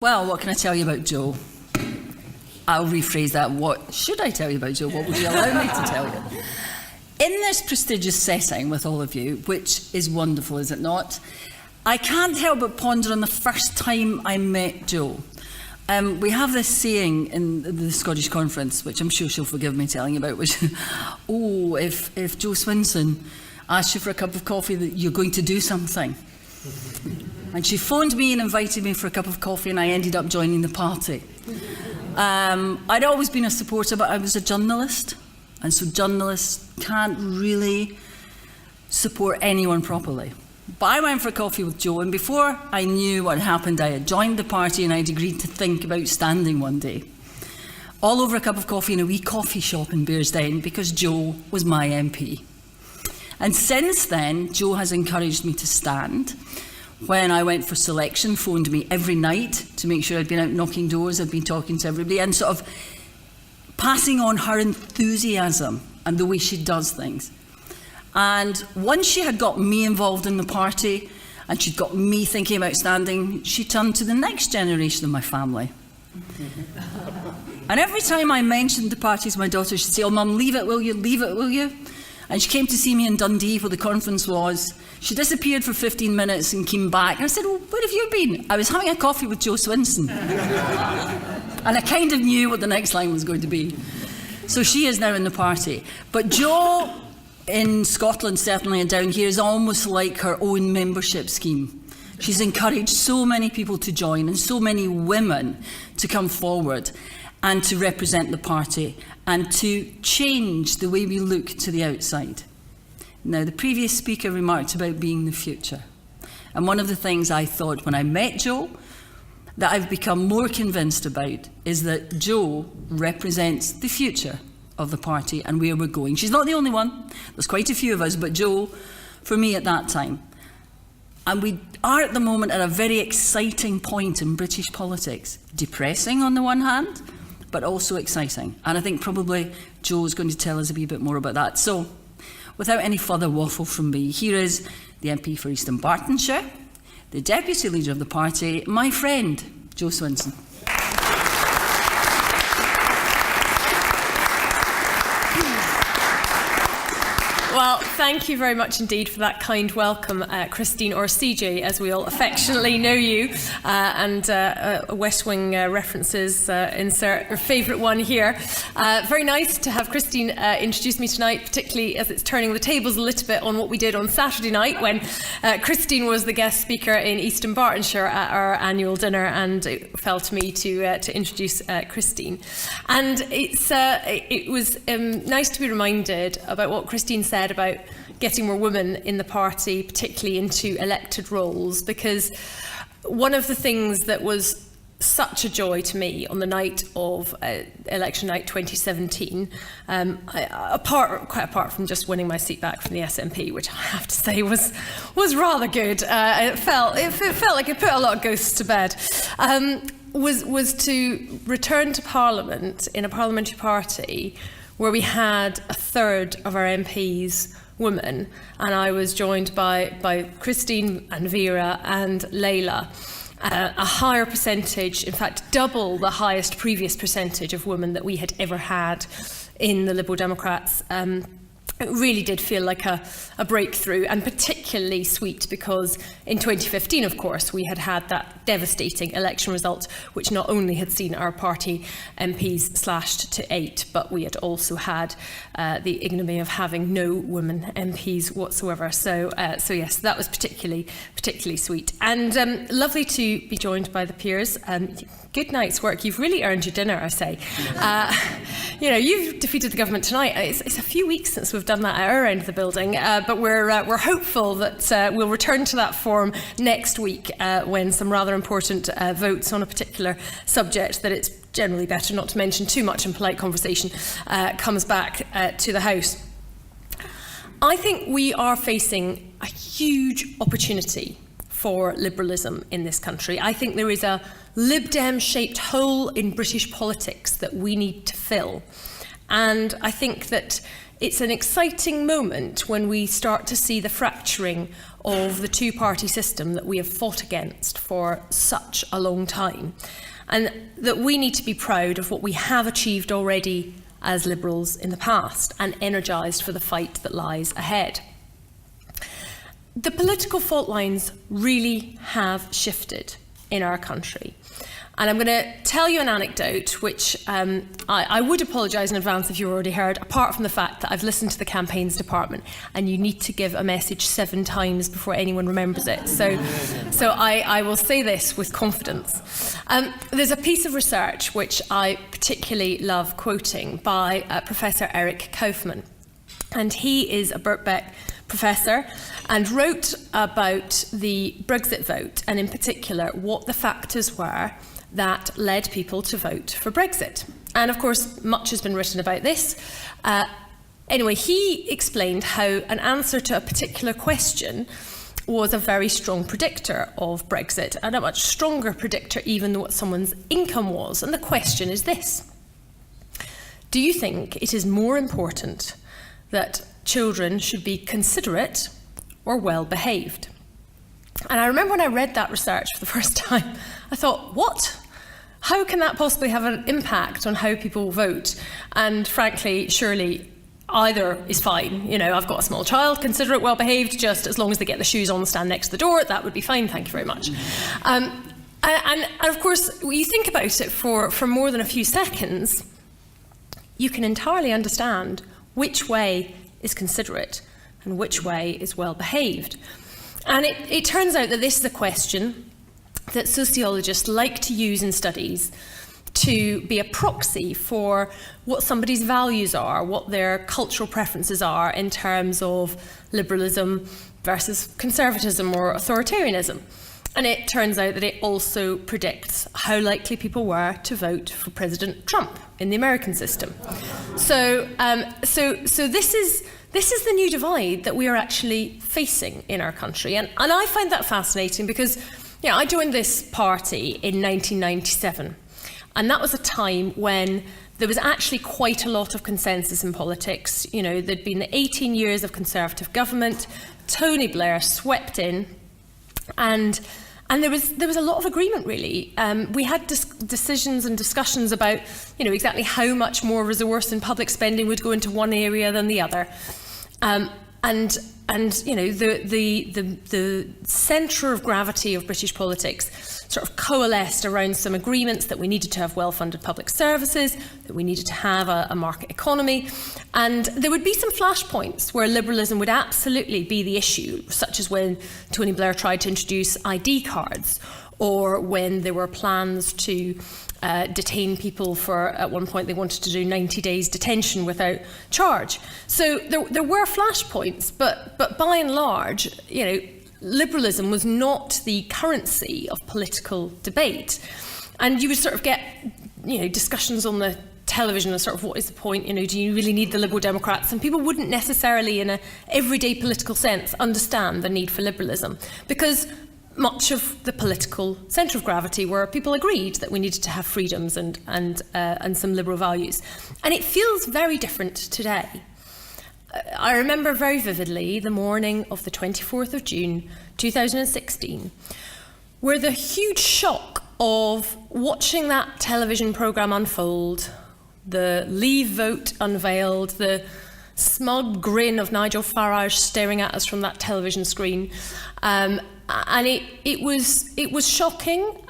Well, what can I tell you about Jo? I'll rephrase that. What should I tell you about Jo? What would you allow me to tell you? In this prestigious setting with all of you, which is wonderful, is it not? I can't help but ponder on the first time I met Jo. We have this saying in the Scottish Conference, which I'm sure she'll forgive me telling you about, which, if Jo Swinson asks you for a cup of coffee, that you're going to do something. And she phoned me and invited me for a cup of coffee, and I ended up joining the party. I'd always been a supporter, but I was a journalist, and so journalists can't really support anyone properly. But I went for a coffee with Jo, and before I knew what happened, I had joined the party and I'd agreed to think about standing one day. All over a cup of coffee in a wee coffee shop in Bearsden, because Jo was my MP. And since then, Jo has encouraged me to stand. When I went for selection, phoned me every night to make sure I'd been out knocking doors, I'd been talking to everybody, and sort of passing on her enthusiasm and the way she does things. And once she had got me involved in the party and she'd got me thinking about standing, she turned to the next generation of my family. And every time I mentioned the party to my daughter, she'd say, "Oh, Mum, leave it, will you? Leave it, will you?" And she came to see me in Dundee where the conference was. She disappeared for 15 minutes and came back. And I said, "Well, where have you been?" "I was having a coffee with Jo Swinson." And I kind of knew what the next line was going to be. So she is now in the party. But Jo in Scotland, certainly, and down here, is almost like her own membership scheme. She's encouraged so many people to join and so many women to come forward and to represent the party and to change the way we look to the outside. Now, the previous speaker remarked about being the future. And one of the things I thought when I met Jo that I've become more convinced about is that Jo represents the future of the party and where we're going. She's not the only one. There's quite a few of us, but Jo, for me at that time. And we are at the moment at a very exciting point in British politics. Depressing on the one hand, but also exciting. And I think probably Jo's going to tell us a wee bit more about that. So, without any further waffle from me, here is the MP for East Dunbartonshire, the Deputy Leader of the party, my friend, Jo Swinson. Well, thank you very much indeed for that kind welcome, Christine, or CJ, as we all affectionately know you, and West Wing references, insert your favourite one here. Very nice to have Christine introduce me tonight, particularly as it's turning the tables a little bit on what we did on Saturday night when Christine was the guest speaker in East Dunbartonshire at our annual dinner, and it fell to me to introduce Christine. And it was nice to be reminded about what Christine said about getting more women in the party, particularly into elected roles, because one of the things that was such a joy to me on the night of election night 2017, quite apart from just winning my seat back from the SNP, which I have to say was rather good. It felt like it put a lot of ghosts to bed. Was to return to Parliament in a parliamentary party where we had a third of our MPs women, and I was joined by Christine and Vera and Leila. A higher percentage, in fact double the highest previous percentage of women that we had ever had in the Liberal Democrats. It really did feel like a breakthrough, and particularly sweet because in 2015, of course, we had had that devastating election result, which not only had seen our party MPs slashed to 8, but we had also had the ignominy of having no women MPs whatsoever. So yes, that was particularly sweet. And lovely to be joined by the peers. Good night's work. You've really earned your dinner, I say. You've defeated the government tonight. It's a few weeks since we've done that at our end of the building, but we're hopeful that we'll return to that form next week when some rather important votes on a particular subject that it's generally better not to mention too much in polite conversation comes back to the House. I think we are facing a huge opportunity for liberalism in this country. I think there is a Lib Dem-shaped hole in British politics that we need to fill. And I think that it's an exciting moment when we start to see the fracturing of the two-party system that we have fought against for such a long time, and that we need to be proud of what we have achieved already as Liberals in the past and energised for the fight that lies ahead. The political fault lines really have shifted in our country. And I'm going to tell you an anecdote, which I would apologise in advance if you already heard, apart from the fact that I've listened to the campaigns department and you need to give a message 7 times before anyone remembers it. So I will say this with confidence. There's a piece of research which I particularly love quoting by Professor Eric Kaufmann. And he is a Birkbeck professor and wrote about the Brexit vote, and in particular what the factors were that led people to vote for Brexit. And of course, much has been written about this. Anyway, he explained how an answer to a particular question was a very strong predictor of Brexit, and a much stronger predictor even than what someone's income was. And the question is this: do you think it is more important that children should be considerate or well behaved? And I remember when I read that research for the first time, I thought, what? How can that possibly have an impact on how people vote? And frankly, surely either is fine. You know, I've got a small child, considerate, well behaved, just as long as they get the shoes on the stand next to the door, that would be fine, thank you very much. And of course, when you think about it for more than a few seconds, you can entirely understand which way is considerate and which way is well behaved. And it turns out that this is a question that sociologists like to use in studies to be a proxy for what somebody's values are, what their cultural preferences are in terms of liberalism versus conservatism or authoritarianism. And it turns out that it also predicts how likely people were to vote for President Trump in the American system. So this is the new divide that we are actually facing in our country. And I find that fascinating because, you know, I joined this party in 1997. And that was a time when there was actually quite a lot of consensus in politics. You know, there'd been the 18 years of Conservative government, Tony Blair swept in, and there was a lot of agreement, really. We had decisions and discussions about, you know, exactly how much more resource and public spending would go into one area than the other. And you know, the centre of gravity of British politics sort of coalesced around some agreements that we needed to have well-funded public services, that we needed to have a market economy, and there would be some flashpoints where liberalism would absolutely be the issue, such as when Tony Blair tried to introduce ID cards, or when there were plans to detain people for, at one point they wanted to do 90 days detention without charge. So there were flashpoints, but by and large, you know, liberalism was not the currency of political debate. And you would sort of get, you know, discussions on the television of sort of what is the point, you know, do you really need the Liberal Democrats? And people wouldn't necessarily in an everyday political sense understand the need for liberalism, because much of the political centre of gravity where people agreed that we needed to have freedoms and some liberal values. And it feels very different today. I remember very vividly the morning of the 24th of June 2016, where the huge shock of watching that television programme unfold, the Leave vote unveiled, the smug grin of Nigel Farage staring at us from that television screen, and it was shocking,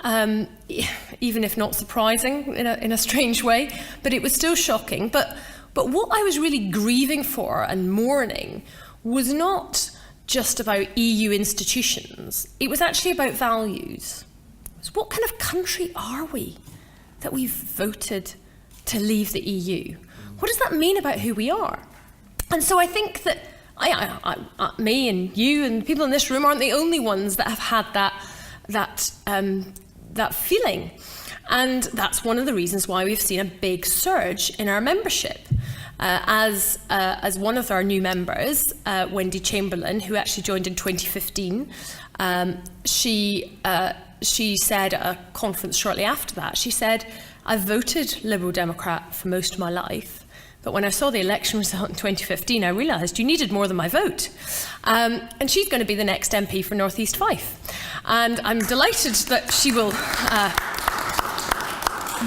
even if not surprising in a strange way, but it was still shocking. But what I was really grieving for and mourning was not just about EU institutions. It was actually about values. So what kind of country are we that we've voted to leave the EU? What does that mean about who we are? And so I think that me and you and people in this room aren't the only ones that have had that feeling. And that's one of the reasons why we've seen a big surge in our membership. As one of our new members, Wendy Chamberlain, who actually joined in 2015, she said at a conference shortly after that, she said, I've voted Liberal Democrat for most of my life, But when I saw the election result in 2015, I realised you needed more than my vote. And she's going to be the next MP for North East Fife. And I'm delighted that she will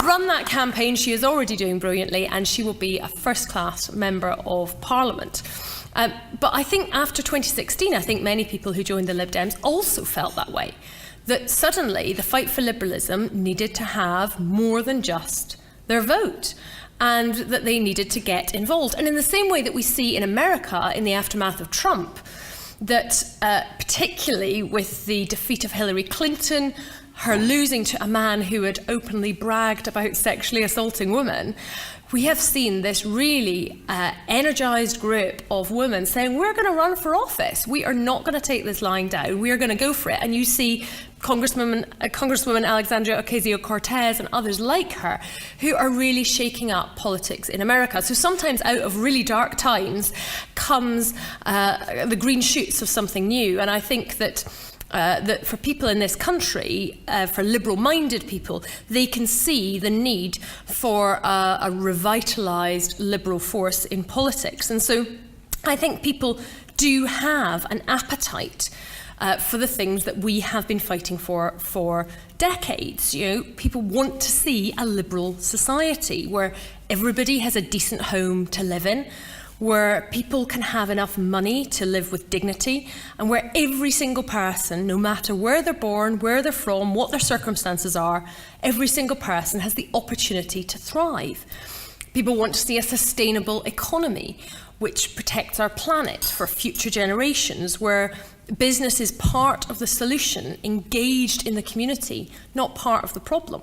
run that campaign. She is already doing brilliantly, and she will be a first-class member of Parliament. But I think after 2016, I think many people who joined the Lib Dems also felt that way. That suddenly the fight for liberalism needed to have more than just their vote, and that they needed to get involved. And in the same way that we see in America in the aftermath of Trump, that particularly with the defeat of Hillary Clinton, her losing to a man who had openly bragged about sexually assaulting women, we have seen this really energised group of women saying, we're going to run for office. We are not going to take this lying down. We are going to go for it. And you see Congresswoman Alexandria Ocasio-Cortez and others like her who are really shaking up politics in America. So sometimes out of really dark times comes the green shoots of something new. And I think that that for people in this country, for liberal-minded people, they can see the need for a revitalised liberal force in politics. And so I think people do have an appetite for the things that we have been fighting for decades. You know, people want to see a liberal society where everybody has a decent home to live in, where people can have enough money to live with dignity, and where every single person, no matter where they're born, where they're from, what their circumstances are, every single person has the opportunity to thrive. People want to see a sustainable economy which protects our planet for future generations, where business is part of the solution, engaged in the community, not part of the problem.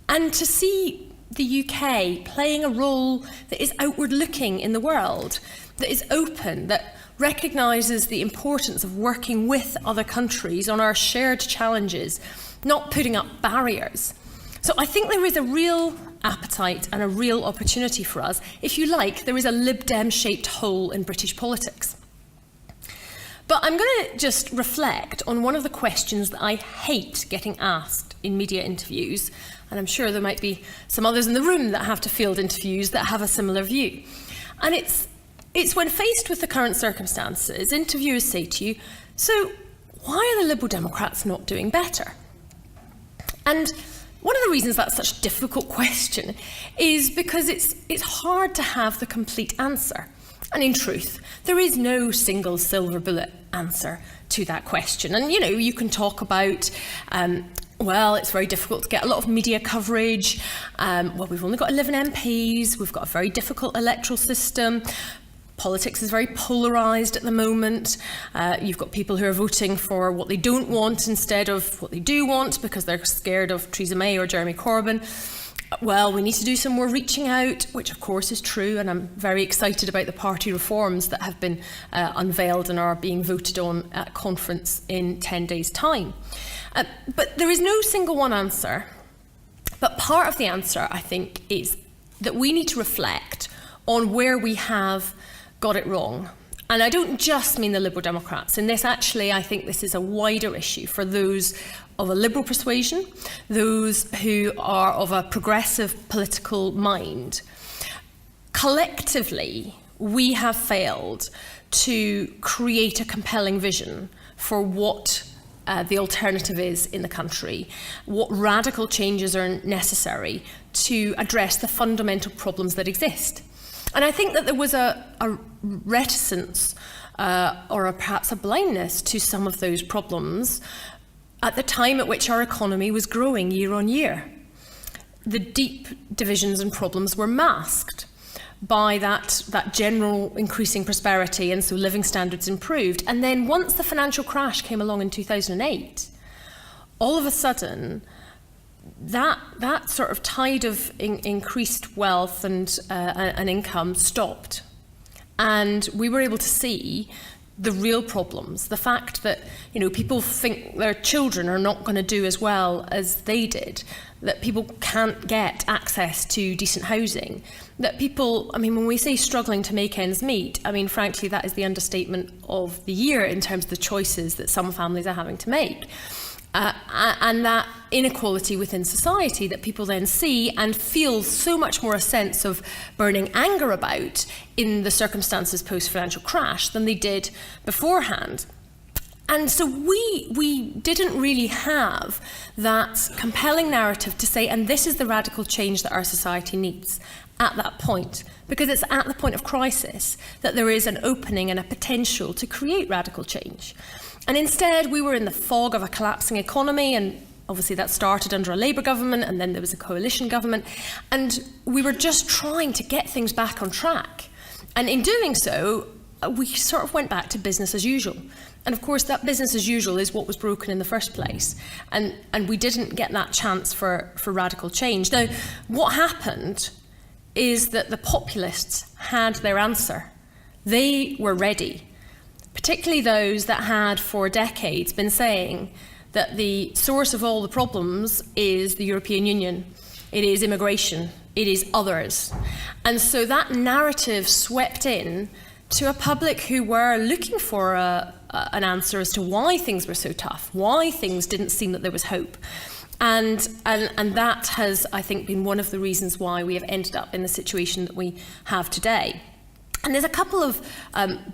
And to see the UK playing a role that is outward-looking in the world, that is open, that recognises the importance of working with other countries on our shared challenges, not putting up barriers. So I think there is a real appetite and a real opportunity for us. If you like, there is a Lib Dem-shaped hole in British politics. But I'm going to just reflect on one of the questions that I hate getting asked in media interviews, and I'm sure there might be some others in the room that have to field interviews that have a similar view. And it's when faced with the current circumstances, interviewers say to you, so why are the Liberal Democrats not doing better? And one of the reasons that's such a difficult question is because it's hard to have the complete answer. And in truth, there is no single silver bullet answer to that question. And, you know, you can talk about, well, it's very difficult to get a lot of media coverage. Well, we've only got 11 MPs. We've got a very difficult electoral system. Politics is very polarised at the moment. You've got people who are voting for what they don't want instead of what they do want because they're scared of Theresa May or Jeremy Corbyn. Well, we need to do some more reaching out, which of course is true, and I'm very excited about the party reforms that have been unveiled and are being voted on at a conference in 10 days' time. But there is no single one answer. But part of the answer, I think, is that we need to reflect on where we have got it wrong. And I don't just mean the Liberal Democrats. In this, actually, I think this is a wider issue for those of a liberal persuasion, those who are of a progressive political mind. Collectively, we have failed to create a compelling vision for what the alternative is in the country, what radical changes are necessary to address the fundamental problems that exist. And I think that there was a reticence or perhaps a blindness to some of those problems at the time at which our economy was growing year on year. The deep divisions and problems were masked by that general increasing prosperity, and so living standards improved. And then once the financial crash came along in 2008, all of a sudden, that sort of tide of increased wealth and income stopped. And we were able to see the real problems, the fact that, you know, people think their children are not going to do as well as they did, that people can't get access to decent housing, that people, I mean, when we say struggling to make ends meet, I mean, frankly, that is the understatement of the year in terms of the choices that some families are having to make. and that inequality within society that people then see and feel so much more a sense of burning anger about in the circumstances post-financial crash than they did beforehand. And so we didn't really have that compelling narrative to say, and this is the radical change that our society needs at that point, because it's at the point of crisis that there is an opening and a potential to create radical change. And instead, we were in the fog of a collapsing economy, and obviously that started under a Labour government, and then there was a coalition government, and we were just trying to get things back on track. And in doing so, we sort of went back to business as usual. And of course, that business as usual is what was broken in the first place. And we didn't get that chance for radical change. Now, what happened is that the populists had their answer. They were ready, particularly those that had for decades been saying that the source of all the problems is the European Union, it is immigration, it is others. And so that narrative swept in to a public who were looking for an answer as to why things were so tough, why things didn't seem that there was hope. And that has, I think, been one of the reasons why we have ended up in the situation that we have today. And there's a couple of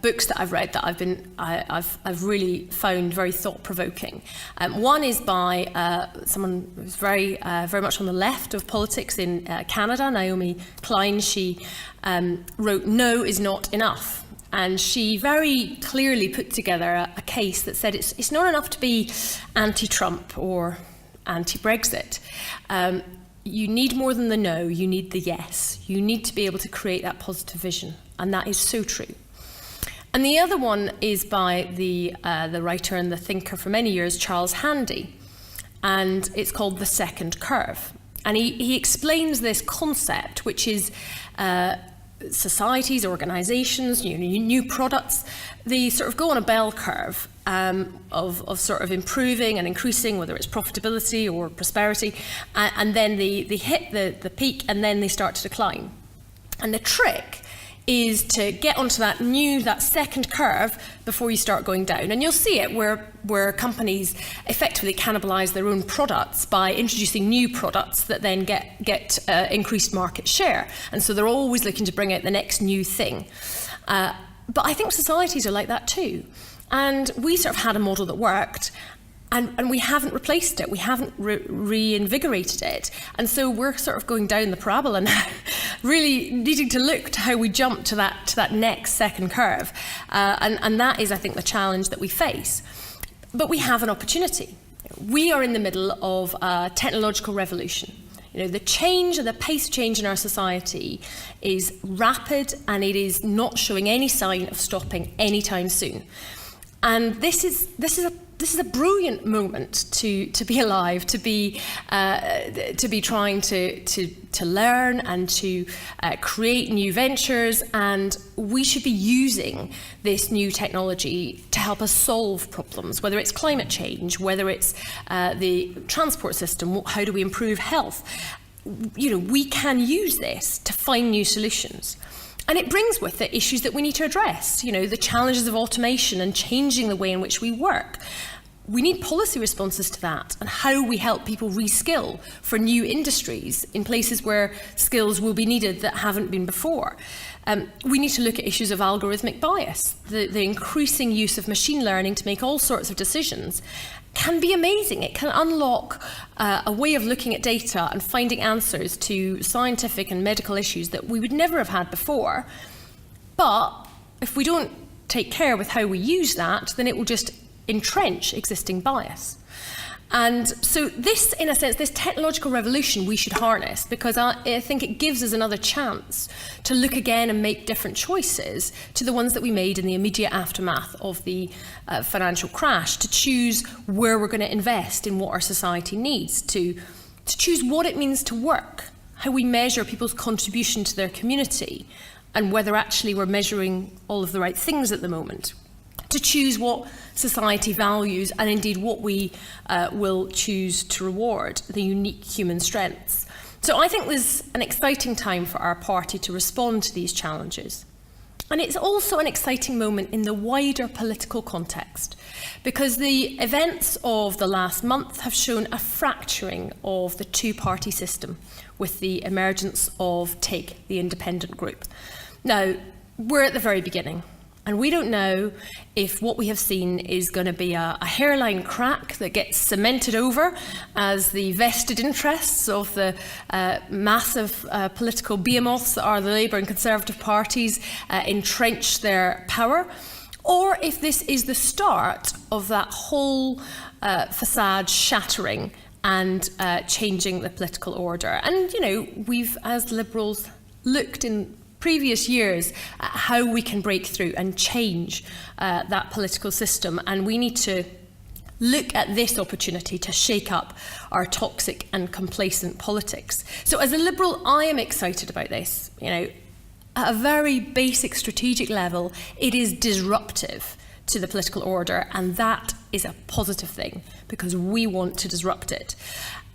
books that I've read that I've really found very thought-provoking. One is by someone who's very much on the left of politics in Canada, Naomi Klein. She wrote "No is Not Enough." And she very clearly put together a case that said it's not enough to be anti-Trump or anti-Brexit. You need more than the no, you need the yes. You need to be able to create that positive vision, and that is so true. And the other one is by the writer and the thinker for many years, Charles Handy, and it's called The Second Curve. And he explains this concept, which is societies, organisations, new products, they sort of go on a bell curve of sort of improving and increasing, whether it's profitability or prosperity, and then they hit the peak and then they start to decline. And the trick is to get onto that second curve before you start going down. And you'll see it where companies effectively cannibalise their own products by introducing new products that then get increased market share. And so they're always looking to bring out the next new thing. But I think societies are like that too. And we sort of had a model that worked, and we haven't replaced it, we haven't reinvigorated it. And so we're sort of going down the parabola now, really needing to look to how we jump to that next second curve. And that is, I think, the challenge that we face. But we have an opportunity. We are in the middle of a technological revolution. The change and the pace of change in our society is rapid, and it is not showing any sign of stopping anytime soon. And this is a brilliant moment to be alive, to be trying to learn and to create new ventures, and we should be using this new technology to help us solve problems, whether it's climate change, whether it's the transport system, how do we improve health. We can use this to find new solutions. And it brings with it issues that we need to address, the challenges of automation and changing the way in which we work. We need policy responses to that, and how we help people reskill for new industries in places where skills will be needed that haven't been before. We need to look at issues of algorithmic bias. The increasing use of machine learning to make all sorts of decisions can be amazing. It can unlock a way of looking at data and finding answers to scientific and medical issues that we would never have had before. But if we don't take care with how we use that, then it will just entrench existing bias. And so this, in a sense, this technological revolution we should harness, because I think it gives us another chance to look again and make different choices to the ones that we made in the immediate aftermath of the financial crash, to choose where we're going to invest in what our society needs, to choose what it means to work, how we measure people's contribution to their community, and whether actually we're measuring all of the right things at the moment, to choose what society values and indeed what we will choose to reward, the unique human strengths. So I think there's an exciting time for our party to respond to these challenges. And it's also an exciting moment in the wider political context, because the events of the last month have shown a fracturing of the two-party system with the emergence of TIG, the independent group. Now, we're at the very beginning, and we don't know if what we have seen is going to be a hairline crack that gets cemented over as the vested interests of the massive political behemoths that are the Labour and Conservative parties entrench their power, or if this is the start of that whole facade shattering and changing the political order. And, you know, we've, as Liberals, looked in previous years at how we can break through and change that political system, and we need to look at this opportunity to shake up our toxic and complacent politics. So as a Liberal, I am excited about this. You know, at a very basic strategic level, it is disruptive to the political order, and that is a positive thing because we want to disrupt it,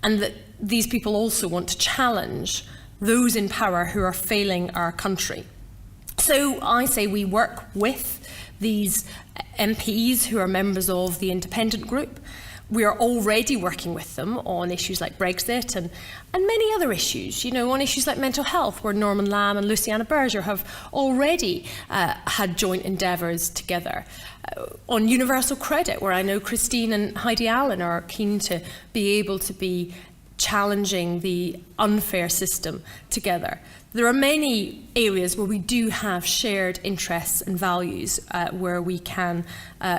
and that these people also want to challenge those in power who are failing our country. So I say we work with these MPs who are members of the independent group. We are already working with them on issues like Brexit and many other issues, you know, on issues like mental health, where Norman Lamb and Luciana Berger have already had joint endeavours together. On universal credit, where I know Christine and Heidi Allen are keen to be able to be challenging the unfair system together. There are many areas where we do have shared interests and values where we can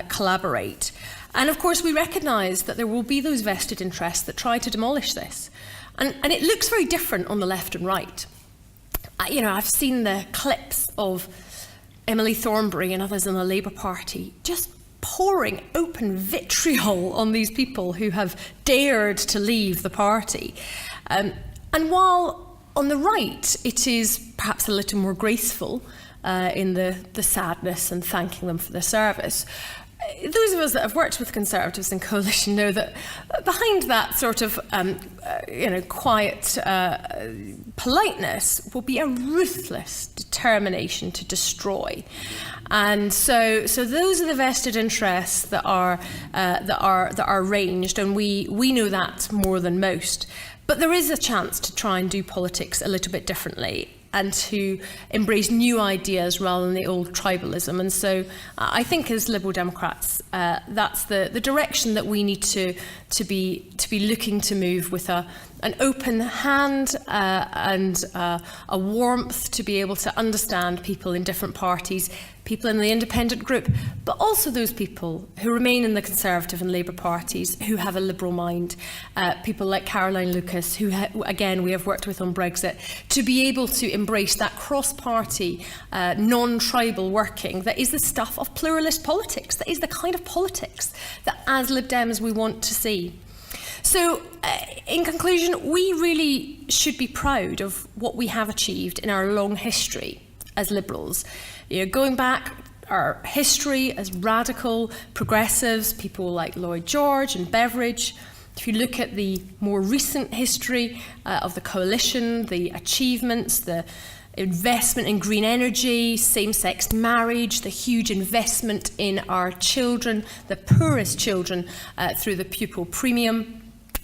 collaborate. And of course, we recognise that there will be those vested interests that try to demolish this. And it looks very different on the left and right. You know, I've seen the clips of Emily Thornberry and others in the Labour Party just pouring open vitriol on these people who have dared to leave the party. And while on the right it is perhaps a little more graceful in the sadness and thanking them for their service, those of us that have worked with Conservatives in coalition know that behind that sort of quiet politeness will be a ruthless determination to destroy. And so those are the vested interests that are ranged, and we know that more than most. But there is a chance to try and do politics a little bit differently and to embrace new ideas rather than the old tribalism. And so I think as Liberal Democrats, that's the direction that we need to be looking to move, with an open hand and a warmth to be able to understand people in different parties, people in the independent group, but also those people who remain in the Conservative and Labour parties who have a liberal mind, people like Caroline Lucas, who again we have worked with on Brexit, to be able to embrace that cross-party, non-tribal working that is the stuff of pluralist politics, that is the kind of politics that as Lib Dems we want to see. So, in conclusion, we really should be proud of what we have achieved in our long history as Liberals. You know, going back our history as radical progressives, people like Lloyd George and Beveridge. If you look at the more recent history of the coalition, the achievements, the investment in green energy, same-sex marriage, the huge investment in our children, the poorest children, through the pupil premium.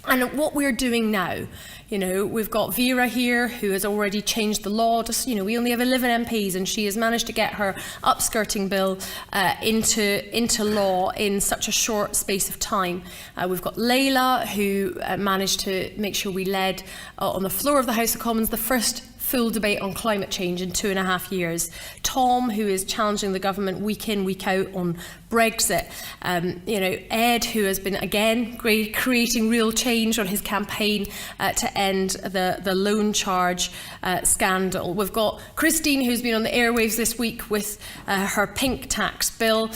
And what we're doing now, you know, we've got Vera here who has already changed the law. Just, you know, we only have 11 MPs and she has managed to get her upskirting bill into law in such a short space of time. We've got Layla who managed to make sure we led on the floor of the House of Commons the first full debate on climate change in 2.5 years. Tom, who is challenging the government week in, week out on Brexit. You know, Ed, who has been, again, creating real change on his campaign to end the loan charge scandal. We've got Christine, who's been on the airwaves this week with her pink tax bill.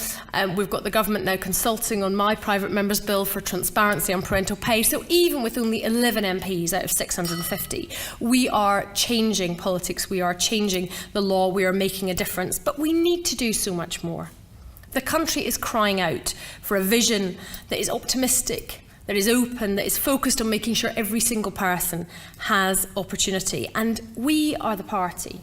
We've got the government now consulting on my private member's bill for transparency on parental pay. So even with only 11 MPs out of 650, we are changing politics, we are changing the law, we are making a difference, but we need to do so much more. The country is crying out for a vision that is optimistic, that is open, that is focused on making sure every single person has opportunity. And we are the party.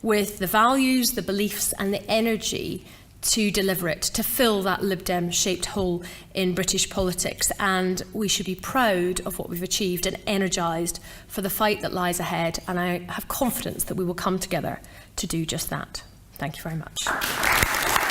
with the values, the beliefs and the energy to deliver it, to fill that Lib Dem-shaped hole in British politics. And we should be proud of what we've achieved and energised for the fight that lies ahead. And I have confidence that we will come together to do just that. Thank you very much.